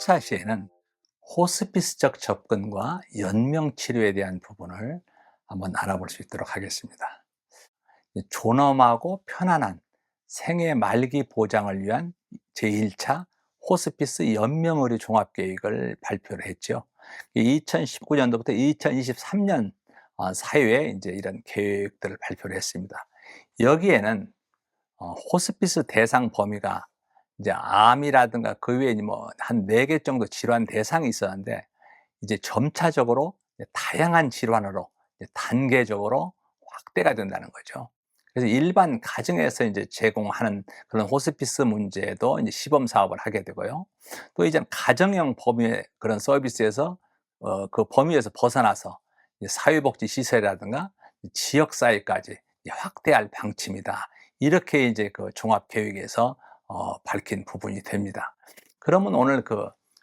2차 시에는 호스피스적 접근과 연명 치료에 대한 부분을 한번 알아볼 수 있도록 하겠습니다. 존엄하고 편안한 생애 말기 보장을 위한 제1차 호스피스 연명의료 종합계획을 발표를 했죠. 2019년도부터 2023년 사이에 이제 이런 계획들을 발표를 했습니다. 여기에는 호스피스 대상 범위가 이제 암이라든가 그 외에 뭐 한 4개 정도 질환 대상이 있었는데, 이제 점차적으로 다양한 질환으로 이제 단계적으로 확대가 된다는 거죠. 그래서 일반 가정에서 이제 제공하는 그런 호스피스 문제도 이제 시범 사업을 하게 되고요. 또 이제 가정형 범위의 그런 서비스에서 그 범위에서 벗어나서 이제 사회복지 시설이라든가 지역 사회까지 확대할 방침이다. 이렇게 이제 그 종합 계획에서 밝힌 부분이 됩니다. 그러면 오늘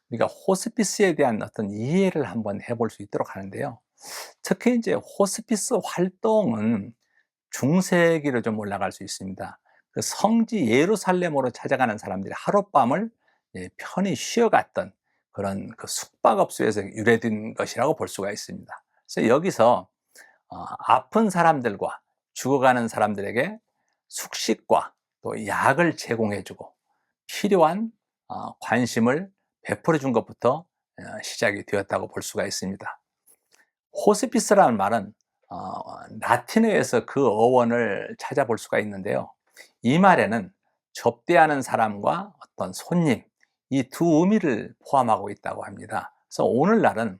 우리가 호스피스에 대한 어떤 이해를 한번 해볼 수 있도록 하는데요. 특히 이제 호스피스 활동은 중세기로 좀 올라갈 수 있습니다. 그 성지 예루살렘으로 찾아가는 사람들이 하룻밤을 편히 쉬어갔던 그런 그 숙박업소에서 유래된 것이라고 볼 수가 있습니다. 그래서 여기서 아픈 사람들과 죽어가는 사람들에게 숙식과 또 약을 제공해 주고 필요한 관심을 베풀어 준 것부터 시작이 되었다고 볼 수가 있습니다. 호스피스라는 말은 라틴어에서 그 어원을 찾아볼 수가 있는데요. 이 말에는 접대하는 사람과 어떤 손님, 이 두 의미를 포함하고 있다고 합니다. 그래서 오늘날은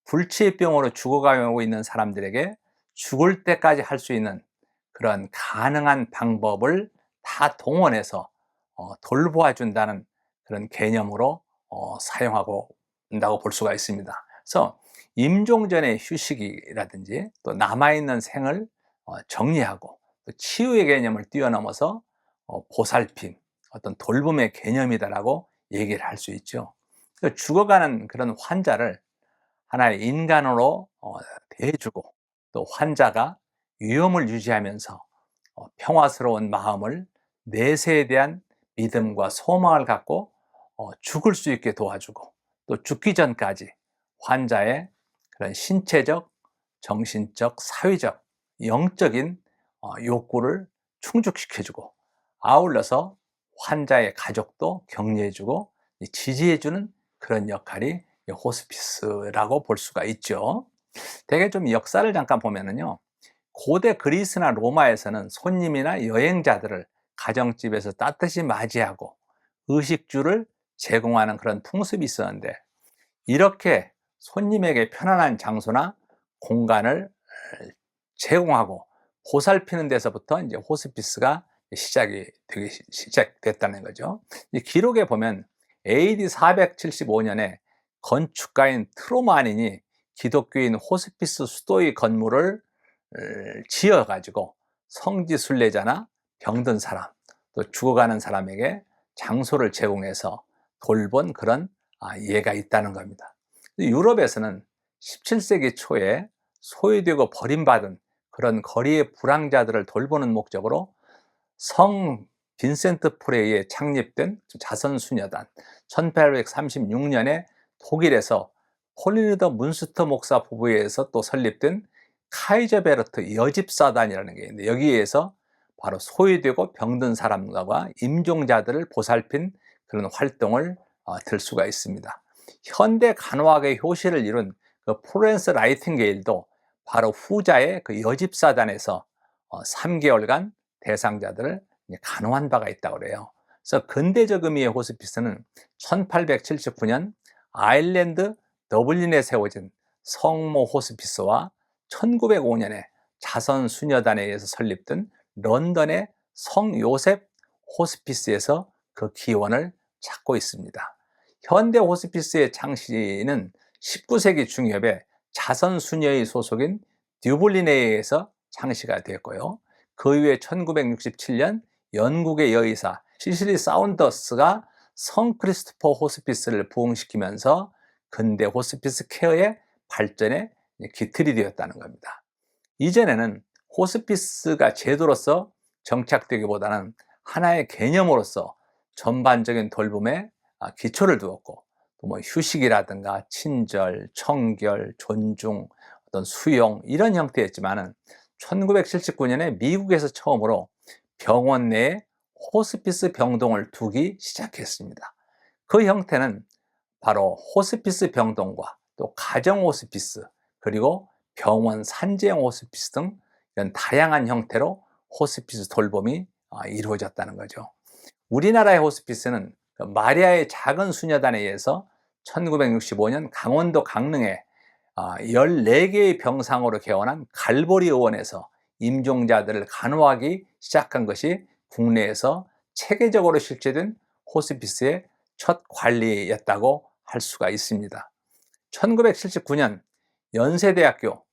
불치병으로 죽어가고 있는 사람들에게 죽을 때까지 할 수 있는 그런 가능한 방법을 다 동원해서 돌보아 준다는 그런 개념으로 사용하고 있다고 볼 수가 있습니다. 그래서 임종 전의 휴식이라든지 또 남아있는 생을 정리하고 또 치유의 개념을 뛰어넘어서 보살핌, 어떤 돌봄의 개념이다라고 얘기를 할 수 있죠. 죽어가는 그런 환자를 하나의 인간으로 대해주고, 또 환자가 위험을 유지하면서 평화스러운 마음을, 내세에 대한 믿음과 소망을 갖고 죽을 수 있게 도와주고, 또 죽기 전까지 환자의 그런 신체적, 정신적, 사회적, 영적인 욕구를 충족시켜주고, 아울러서 환자의 가족도 격려해주고 지지해주는 그런 역할이 호스피스라고 볼 수가 있죠. 대개 좀 역사를 잠깐 보면은요, 고대 그리스나 로마에서는 손님이나 여행자들을 가정집에서 따뜻이 맞이하고 의식주를 제공하는 그런 풍습이 있었는데, 이렇게 손님에게 편안한 장소나 공간을 제공하고 보살피는 데서부터 이제 호스피스가 시작됐다는 거죠. 이 기록에 보면 AD 475년에 건축가인 트로마닌이 기독교인 호스피스 수도의 건물을 지어 가지고 성지 순례자나 병든 사람, 또 죽어가는 사람에게 장소를 제공해서 돌본 그런 예가 있다는 겁니다. 유럽에서는 17세기 초에 소외되고 버림받은 그런 거리의 불황자들을 돌보는 목적으로 성 빈센트 폴에 창립된 자선수녀단, 1836년에 독일에서 폴리니더 문스터 목사 부부에 의해서 또 설립된 카이저베르트 여집사단이라는 게 있는데, 여기에서 바로 소외되고 병든 사람과 임종자들을 보살핀 그런 활동을 들 수가 있습니다. 현대 간호학의 효시를 이룬 그 플로렌스 나이팅게일도 바로 후자의 그 여집사단에서 3개월간 대상자들을 간호한 바가 있다고 그래요. 그래서 근대적 의미의 호스피스는 1879년 아일랜드 더블린에 세워진 성모 호스피스와 1905년에 자선 수녀단에 의해서 설립된 런던의 성 요셉 호스피스에서 그 기원을 찾고 있습니다. 현대 호스피스의 창시는 19세기 중엽에 자선 수녀의 소속인 듀블린에 의해서 창시가 되었고요. 그 이후에 1967년 영국의 여의사 시시리 사운더스가 성 크리스토퍼 호스피스를 부흥시키면서 근대 호스피스 케어의 발전에 기틀이 되었다는 겁니다. 이전에는 호스피스가 제도로서 정착되기보다는 하나의 개념으로서 전반적인 돌봄에 기초를 두었고, 또 뭐 휴식이라든가 친절, 청결, 존중, 어떤 수용 이런 형태였지만은 1979년에 미국에서 처음으로 병원 내에 호스피스 병동을 두기 시작했습니다. 그 형태는 바로 호스피스 병동과 또 가정 호스피스, 그리고 병원 산재형 호스피스 등 이런 다양한 형태로 호스피스 돌봄이 이루어졌다는 거죠. 우리나라의 호스피스는 그 마리아의 작은 수녀단에 의해서 1965년 강원도 강릉에 14개의 병상으로 개원한 갈보리 의원에서 임종자들을 간호하기 시작한 것이 국내에서 체계적으로 실시된 호스피스의 첫 관리였다고 할 수가 있습니다. 1979년 연세대학교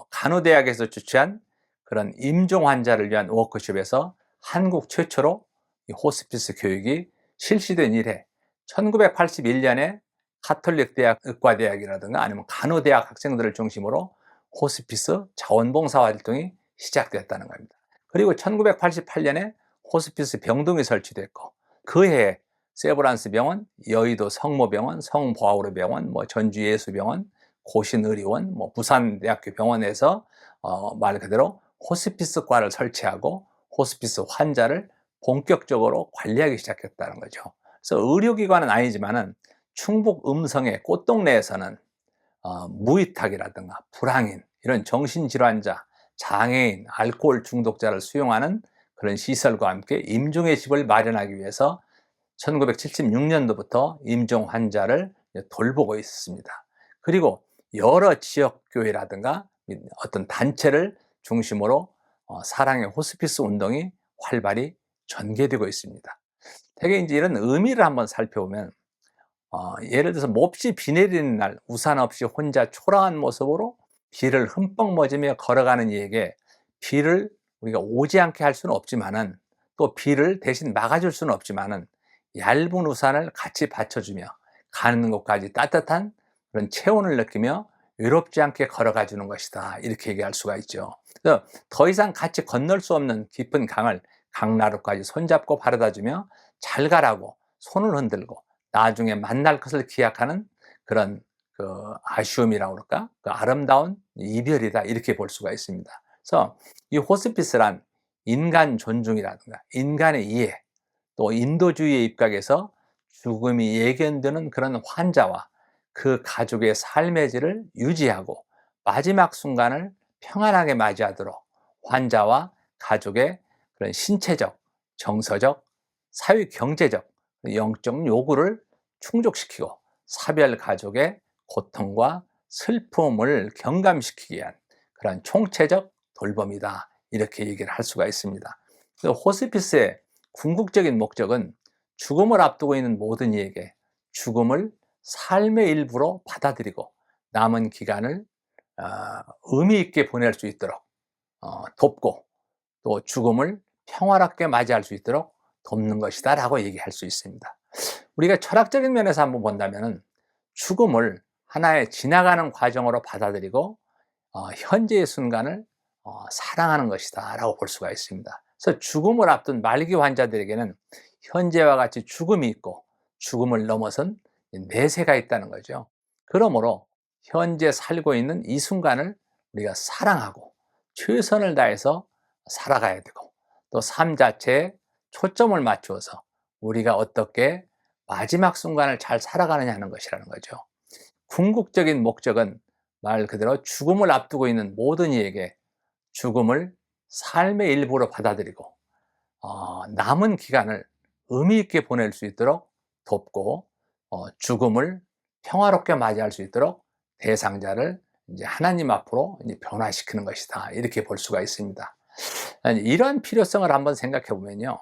간호대학에서 주최한 그런 임종 환자를 위한 워크숍에서 한국 최초로 이 호스피스 교육이 실시된 이래 1981년에 가톨릭 대학 의과대학이라든가 아니면 간호대학 학생들을 중심으로 호스피스 자원봉사 활동이 시작됐다는 겁니다. 그리고 1988년에 호스피스 병동이 설치됐고 그해 세브란스 병원, 여의도 성모병원, 성보아우르 병원, 뭐 전주예수병원, 고신의료원, 뭐 부산대학교 병원에서 말 그대로 호스피스과를 설치하고 호스피스 환자를 본격적으로 관리하기 시작했다는 거죠. 그래서 의료기관은 아니지만은 충북 음성의 꽃동네에서는 무위탁이라든가 불황인, 이런 정신질환자, 장애인, 알코올 중독자를 수용하는 그런 시설과 함께 임종의 집을 마련하기 위해서 1976년도부터 임종 환자를 돌보고 있습니다. 그리고 여러 지역교회라든가 어떤 단체를 중심으로 사랑의 호스피스 운동이 활발히 전개되고 있습니다. 대개 이제 이런 의미를 한번 살펴보면 예를 들어서 몹시 비 내리는 날 우산 없이 혼자 초라한 모습으로 비를 흠뻑 맞으며 걸어가는 이에게 비를 우리가 오지 않게 할 수는 없지만은, 또 비를 대신 막아줄 수는 없지만은 얇은 우산을 같이 받쳐주며 가는 곳까지 따뜻한 그런 체온을 느끼며 외롭지 않게 걸어가 주는 것이다, 이렇게 얘기할 수가 있죠. 그래서 더 이상 같이 건널 수 없는 깊은 강을 강나루까지 손잡고 바라다 주며 잘 가라고 손을 흔들고 나중에 만날 것을 기약하는 그런 그 아쉬움이라고 그럴까? 그 아름다운 이별이다, 이렇게 볼 수가 있습니다. 그래서 이 호스피스란 인간 존중이라든가 인간의 이해, 또 인도주의의 입각에서 죽음이 예견되는 그런 환자와 그 가족의 삶의 질을 유지하고 마지막 순간을 평안하게 맞이하도록 환자와 가족의 그런 신체적, 정서적, 사회 경제적, 영적 요구를 충족시키고 사별 가족의 고통과 슬픔을 경감시키기 위한 그런 총체적 돌봄이다, 이렇게 얘기를 할 수가 있습니다. 호스피스의 궁극적인 목적은 죽음을 앞두고 있는 모든 이에게 죽음을 삶의 일부로 받아들이고 남은 기간을 의미 있게 보낼 수 있도록 돕고, 또 죽음을 평화롭게 맞이할 수 있도록 돕는 것이다 라고 얘기할 수 있습니다. 우리가 철학적인 면에서 한번 본다면 죽음을 하나의 지나가는 과정으로 받아들이고 현재의 순간을 사랑하는 것이다 라고 볼 수가 있습니다. 그래서 죽음을 앞둔 말기 환자들에게는 현재와 같이 죽음이 있고 죽음을 넘어선 내세가 있다는 거죠. 그러므로 현재 살고 있는 이 순간을 우리가 사랑하고 최선을 다해서 살아가야 되고, 또 삶 자체에 초점을 맞추어서 우리가 어떻게 마지막 순간을 잘 살아가느냐 하는 것이라는 거죠. 궁극적인 목적은 말 그대로 죽음을 앞두고 있는 모든 이에게 죽음을 삶의 일부로 받아들이고 남은 기간을 의미 있게 보낼 수 있도록 돕고 죽음을 평화롭게 맞이할 수 있도록 대상자를 이제 하나님 앞으로 이제 변화시키는 것이다, 이렇게 볼 수가 있습니다. 이러한 필요성을 한번 생각해 보면요,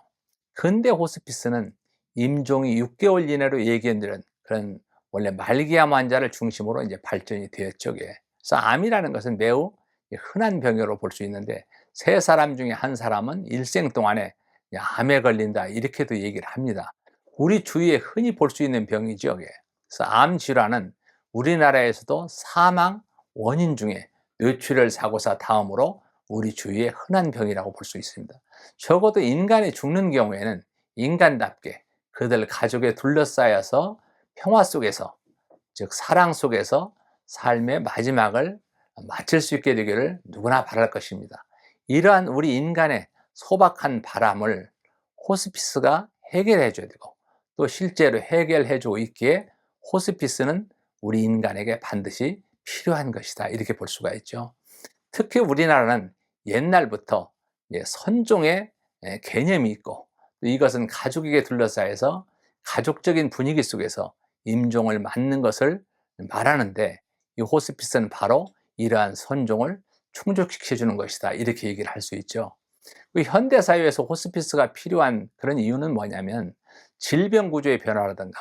근대 호스피스는 임종이 6개월 이내로 예견되는 그런 원래 말기암 환자를 중심으로 이제 발전이 되었죠. 그래서 암이라는 것은 매우 흔한 병으로 볼 수 있는데, 3사람 중에 1사람은 일생 동안에 암에 걸린다, 이렇게도 얘기를 합니다. 우리 주위에 흔히 볼 수 있는 병이죠. 그래서 암 질환은 우리나라에서도 사망 원인 중에 뇌출혈 사고사 다음으로 우리 주위에 흔한 병이라고 볼 수 있습니다. 적어도 인간이 죽는 경우에는 인간답게 그들 가족에 둘러싸여서 평화 속에서 즉 사랑 속에서 삶의 마지막을 마칠 수 있게 되기를 누구나 바랄 것입니다. 이러한 우리 인간의 소박한 바람을 호스피스가 해결해 줘야 되고, 또 실제로 해결해 주고 있기에 호스피스는 우리 인간에게 반드시 필요한 것이다, 이렇게 볼 수가 있죠. 특히 우리나라는 옛날부터 선종의 개념이 있고, 또 이것은 가족에게 둘러싸여서 가족적인 분위기 속에서 임종을 맞는 것을 말하는데, 이 호스피스는 바로 이러한 선종을 충족시켜 주는 것이다, 이렇게 얘기를 할 수 있죠. 현대 사회에서 호스피스가 필요한 그런 이유는 뭐냐면, 질병 구조의 변화라든가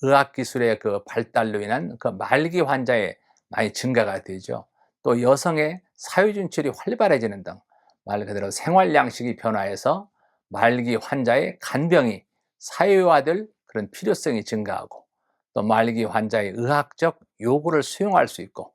의학 기술의 그 발달로 인한 그 말기 환자의 많이 증가가 되죠. 또 여성의 사회 진출이 활발해지는 등 말 그대로 생활 양식이 변화해서 말기 환자의 간병이 사회화될 그런 필요성이 증가하고, 또 말기 환자의 의학적 요구를 수용할 수 있고,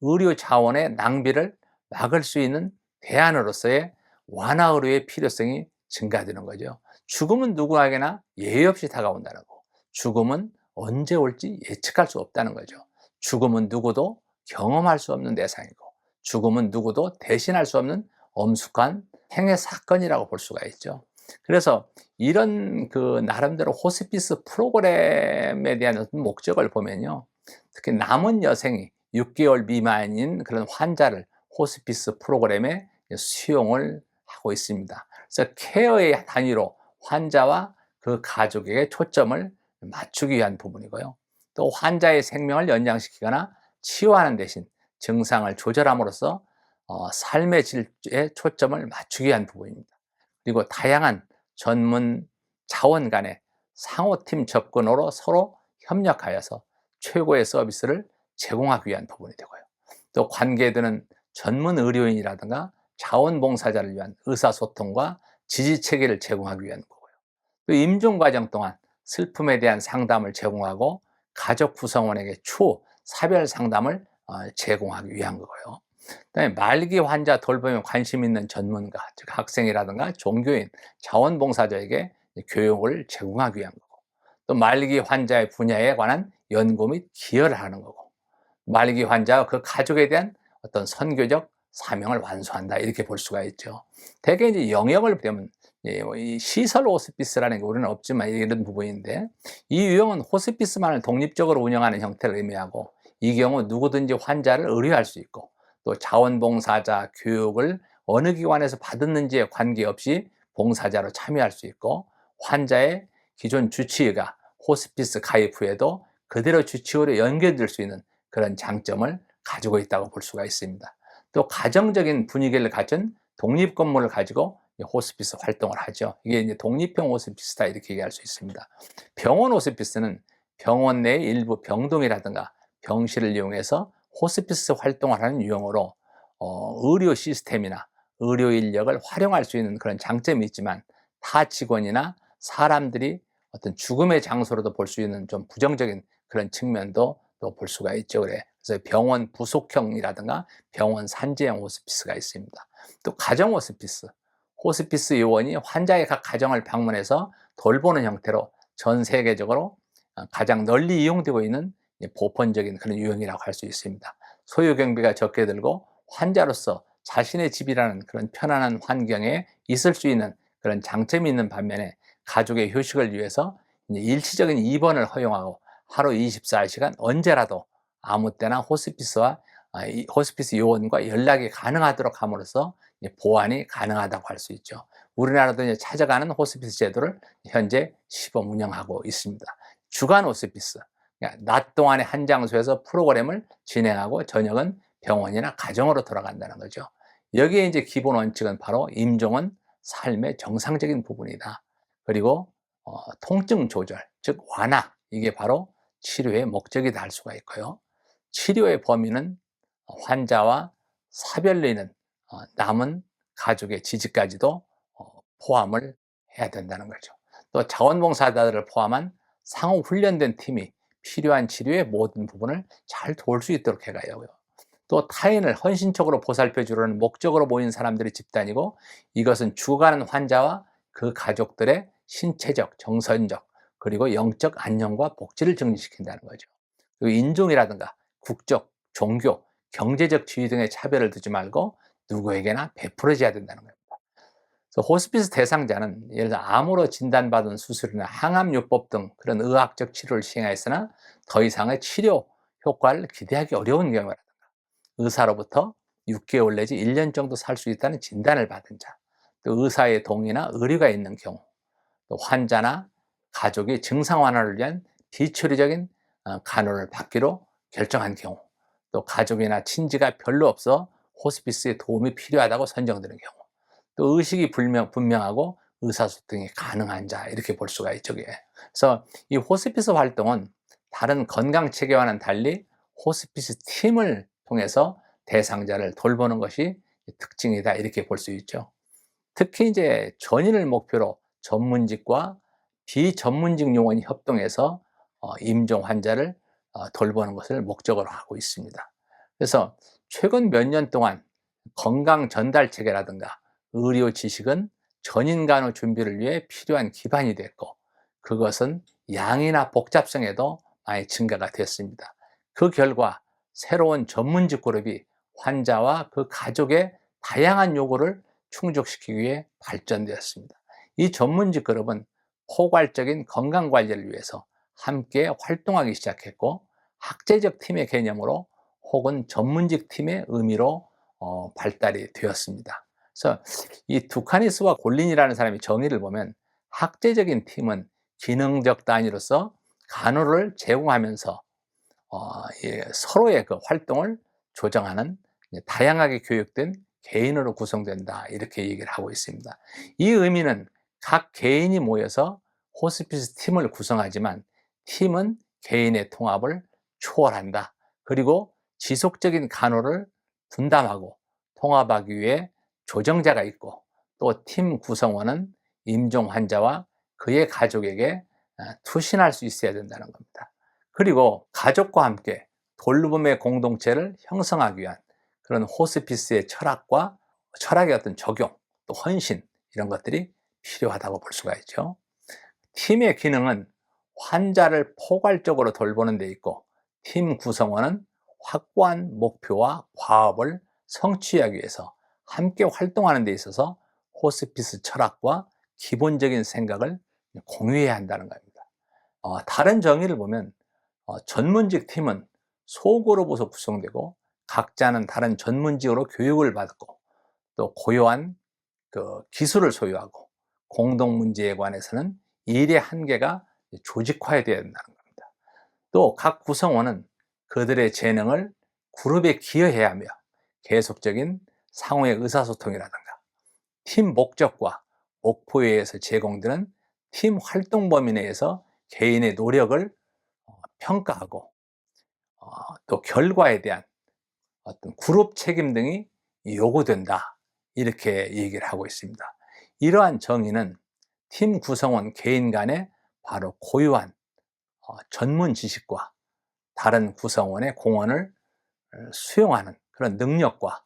의료 자원의 낭비를 막을 수 있는 대안으로서의 완화 의료의 필요성이 증가되는 거죠. 죽음은 누구에게나 예외 없이 다가온다는 거. 죽음은 언제 올지 예측할 수 없다는 거죠. 죽음은 누구도 경험할 수 없는 대상이고, 죽음은 누구도 대신할 수 없는 엄숙한 행의 사건이라고 볼 수가 있죠. 그래서 이런 그 나름대로 호스피스 프로그램에 대한 어떤 목적을 보면요, 특히 남은 여생이 6개월 미만인 그런 환자를 호스피스 프로그램에 수용을 하고 있습니다. 그래서 케어의 단위로 환자와 그 가족에게 초점을 맞추기 위한 부분이고요. 또 환자의 생명을 연장시키거나 치유하는 대신 증상을 조절함으로써 삶의 질에 초점을 맞추기 위한 부분입니다. 그리고 다양한 전문 자원 간의 상호팀 접근으로 서로 협력하여서 최고의 서비스를 제공하기 위한 부분이 되고요. 또 관계되는 전문 의료인이라든가 자원봉사자를 위한 의사소통과 지지체계를 제공하기 위한 거고요. 또 임종 과정 동안 슬픔에 대한 상담을 제공하고 가족 구성원에게 추후 사별 상담을 제공하기 위한 거고요. 그다음에 말기 환자 돌봄에 관심 있는 전문가, 즉 학생이라든가 종교인, 자원봉사자에게 교육을 제공하기 위한 거고, 또 말기 환자의 분야에 관한 연구 및 기여를 하는 거고, 말기 환자와 그 가족에 대한 어떤 선교적 사명을 완수한다, 이렇게 볼 수가 있죠. 대개 이제 영역을 보면 이 시설 호스피스라는 게 우리는 없지만 이런 부분인데, 이 유형은 호스피스만을 독립적으로 운영하는 형태를 의미하고, 이 경우 누구든지 환자를 의료할 수 있고, 또 자원봉사자 교육을 어느 기관에서 받았는지에 관계없이 봉사자로 참여할 수 있고, 환자의 기존 주치의가 호스피스 가입 후에도 그대로 주치의로 연결될 수 있는 그런 장점을 가지고 있다고 볼 수가 있습니다. 또 가정적인 분위기를 가진 독립 건물을 가지고 호스피스 활동을 하죠. 이게 이제 독립형 호스피스다, 이렇게 얘기할 수 있습니다. 병원 호스피스는 병원 내 일부 병동이라든가 병실을 이용해서 호스피스 활동을 하는 유형으로 의료 시스템이나 의료 인력을 활용할 수 있는 그런 장점이 있지만, 타 직원이나 사람들이 어떤 죽음의 장소로도 볼 수 있는 좀 부정적인 그런 측면도 또 볼 수가 있죠. 그래서 병원 부속형이라든가 병원 산재형 호스피스가 있습니다. 또 가정 호스피스, 호스피스 요원이 환자의 각 가정을 방문해서 돌보는 형태로 전 세계적으로 가장 널리 이용되고 있는 보편적인 그런 유형이라고 할 수 있습니다. 소요 경비가 적게 들고 환자로서 자신의 집이라는 그런 편안한 환경에 있을 수 있는 그런 장점이 있는 반면에, 가족의 휴식을 위해서 일시적인 입원을 허용하고 하루 24시간 언제라도 아무 때나 호스피스 요원과 연락이 가능하도록 함으로써 보완이 가능하다고 할 수 있죠. 우리나라도 이제 찾아가는 호스피스 제도를 현재 시범 운영하고 있습니다. 주간 호스피스, 그러니까 낮 동안에 한 장소에서 프로그램을 진행하고 저녁은 병원이나 가정으로 돌아간다는 거죠. 여기에 이제 기본 원칙은 바로 임종은 삶의 정상적인 부분이다. 그리고 통증 조절, 즉 완화, 이게 바로 치료의 목적이다 할 수가 있고요. 치료의 범위는 환자와 사별로 인한 남은 가족의 지지까지도 포함을 해야 된다는 거죠. 또 자원봉사자들을 포함한 상호 훈련된 팀이 필요한 치료의 모든 부분을 잘 도울 수 있도록 해가요. 또 타인을 헌신적으로 보살펴 주려는 목적으로 모인 사람들의 집단이고, 이것은 죽어가는 환자와 그 가족들의 신체적, 정서적, 그리고 영적 안녕과 복지를 증진시킨다는 거죠. 그리고 인종이라든가 국적, 종교, 경제적 지위 등의 차별을 두지 말고 누구에게나 베풀어져야 된다는 겁니다. 그래서 호스피스 대상자는 예를 들어 암으로 진단받은 수술이나 항암요법 등 그런 의학적 치료를 시행하였으나 더 이상의 치료 효과를 기대하기 어려운 경우라든가, 의사로부터 6개월 내지 1년 정도 살 수 있다는 진단을 받은 자, 또 의사의 동의나 의뢰가 있는 경우, 또 환자나 가족이 증상 완화를 위한 비처리적인 간호를 받기로 결정한 경우, 또 가족이나 친지가 별로 없어 호스피스에 도움이 필요하다고 선정되는 경우, 또 의식이 분명하고 의사소통이 가능한 자, 이렇게 볼 수가 있죠. 그래서 이 호스피스 활동은 다른 건강 체계와는 달리 호스피스 팀을 통해서 대상자를 돌보는 것이 특징이다, 이렇게 볼 수 있죠. 특히 이제 전인을 목표로 전문직과 비전문직 요원이 협동해서 임종 환자를 돌보는 것을 목적으로 하고 있습니다. 그래서 최근 몇 년 동안 건강 전달 체계라든가 의료 지식은 전인 간호 준비를 위해 필요한 기반이 됐고, 그것은 양이나 복잡성에도 많이 증가가 됐습니다. 그 결과 새로운 전문직 그룹이 환자와 그 가족의 다양한 요구를 충족시키기 위해 발전되었습니다. 이 전문직 그룹은 포괄적인 건강 관리를 위해서 함께 활동하기 시작했고, 학제적 팀의 개념으로 혹은 전문직 팀의 의미로 발달이 되었습니다. 그래서 이 두카니스와 골린이라는 사람이 정의를 보면, 학제적인 팀은 기능적 단위로서 간호를 제공하면서 서로의 그 활동을 조정하는 다양하게 교육된 개인으로 구성된다, 이렇게 얘기를 하고 있습니다. 이 의미는 각 개인이 모여서 호스피스 팀을 구성하지만 팀은 개인의 통합을 초월한다. 그리고 지속적인 간호를 분담하고 통합하기 위해 조정자가 있고, 또 팀 구성원은 임종 환자와 그의 가족에게 투신할 수 있어야 된다는 겁니다. 그리고 가족과 함께 돌봄의 공동체를 형성하기 위한 그런 호스피스의 철학의 어떤 적용, 또 헌신, 이런 것들이 필요하다고 볼 수가 있죠. 팀의 기능은 환자를 포괄적으로 돌보는 데 있고, 팀 구성원은 확고한 목표와 과업을 성취하기 위해서 함께 활동하는 데 있어서 호스피스 철학과 기본적인 생각을 공유해야 한다는 겁니다. 다른 정의를 보면 전문직 팀은 소그룹으로 구성되고 각자는 다른 전문직으로 교육을 받고, 또 고유한 그 기술을 소유하고, 공동 문제에 관해서는 일의 한계가 조직화되어야 된다는 겁니다. 또 각 구성원은 그들의 재능을 그룹에 기여해야 하며 계속적인 상호의 의사소통이라든가 팀 목적과 목표에 의해서 제공되는 팀 활동 범위 내에서 개인의 노력을 평가하고, 또 결과에 대한 어떤 그룹 책임 등이 요구된다, 이렇게 얘기를 하고 있습니다. 이러한 정의는 팀 구성원 개인 간에 바로 고유한 전문 지식과 다른 구성원의 공헌을 수용하는 그런 능력과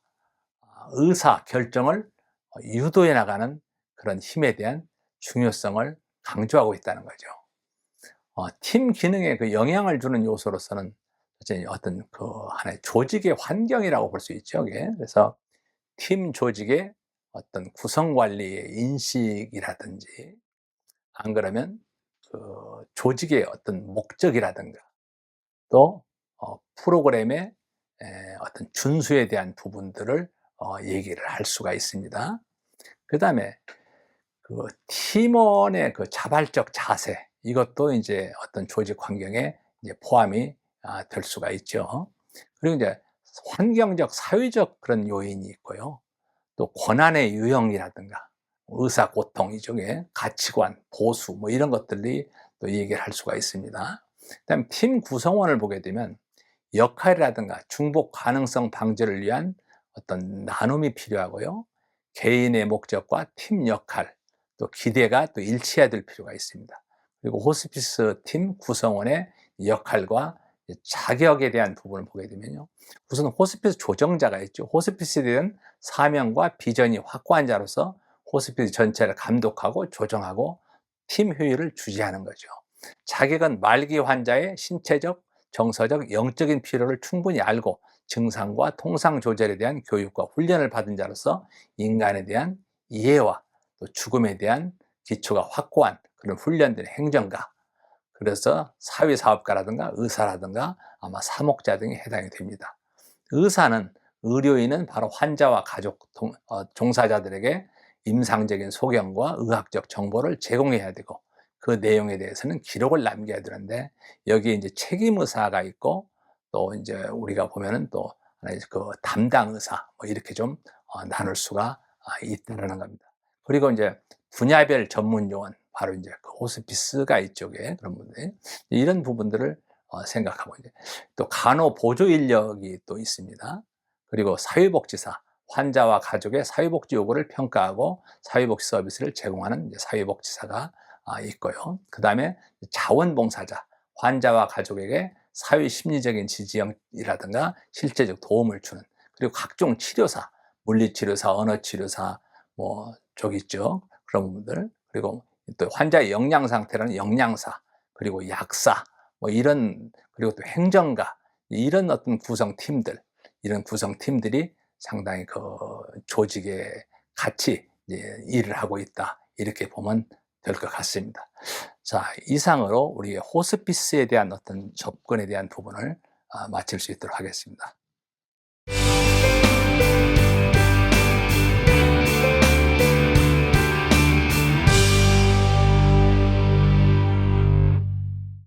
의사 결정을 유도해 나가는 그런 힘에 대한 중요성을 강조하고 있다는 거죠. 팀 기능에 그 영향을 주는 요소로서는 어떤 그 하나의 조직의 환경이라고 볼 수 있죠. 그래서 팀 조직의 어떤 구성 관리의 인식이라든지, 안 그러면 그 조직의 어떤 목적이라든가, 또 프로그램의 어떤 준수에 대한 부분들을 얘기를 할 수가 있습니다. 그다음에 그 팀원의 그 자발적 자세, 이것도 이제 어떤 조직 환경에 이제 포함이 될 수가 있죠. 그리고 이제 환경적, 사회적 그런 요인이 있고요. 또 권한의 유형이라든가 의사 고통이죠. 가치관, 보수, 뭐 이런 것들이 또 얘기를 할 수가 있습니다. 그다음 팀 구성원을 보게 되면 역할이라든가 중복 가능성 방지를 위한 어떤 나눔이 필요하고요. 개인의 목적과 팀 역할, 또 기대가 또 일치해야 될 필요가 있습니다. 그리고 호스피스 팀 구성원의 역할과 자격에 대한 부분을 보게 되면요. 우선 호스피스 조정자가 있죠. 호스피스에 대한 사명과 비전이 확고한 자로서 호스피스 전체를 감독하고 조정하고 팀 효율을 주재하는 거죠. 자격은 말기 환자의 신체적, 정서적, 영적인 필요를 충분히 알고 증상과 통상 조절에 대한 교육과 훈련을 받은 자로서 인간에 대한 이해와 또 죽음에 대한 기초가 확고한 그런 훈련된 행정가, 그래서 사회사업가라든가 의사라든가 아마 사목자 등이 해당이 됩니다. 의사는, 의료인은 바로 환자와 가족, 종사자들에게 임상적인 소견과 의학적 정보를 제공해야 되고 그 내용에 대해서는 기록을 남겨야 되는데, 여기에 이제 책임 의사가 있고 또 이제 우리가 보면은 또 하나의 그 담당 의사 뭐 이렇게 좀 나눌 수가 있다라는 겁니다. 그리고 이제 분야별 전문 요원, 바로 이제 그 호스피스가 이쪽에 그런 분들, 이런 부분들을 생각하고 이제 또 간호 보조 인력이 또 있습니다. 그리고 사회복지사, 환자와 가족의 사회복지 요구를 평가하고 사회복지 서비스를 제공하는 이제 사회복지사가 있고요. 그 다음에 자원봉사자, 환자와 가족에게 사회 심리적인 지지이라든가 실제적 도움을 주는, 그리고 각종 치료사, 물리치료사, 언어치료사, 뭐 저기 있죠. 그런 부분들, 그리고 또 환자의 영양 상태라는 영양사, 그리고 약사, 뭐 이런, 그리고 또 행정가, 이런 어떤 구성팀들, 이런 구성팀들이 상당히 그 조직에 같이 이제 일을 하고 있다, 이렇게 보면 될 것 같습니다. 자, 이상으로 우리 호스피스에 대한 어떤 접근에 대한 부분을 마칠 수 있도록 하겠습니다.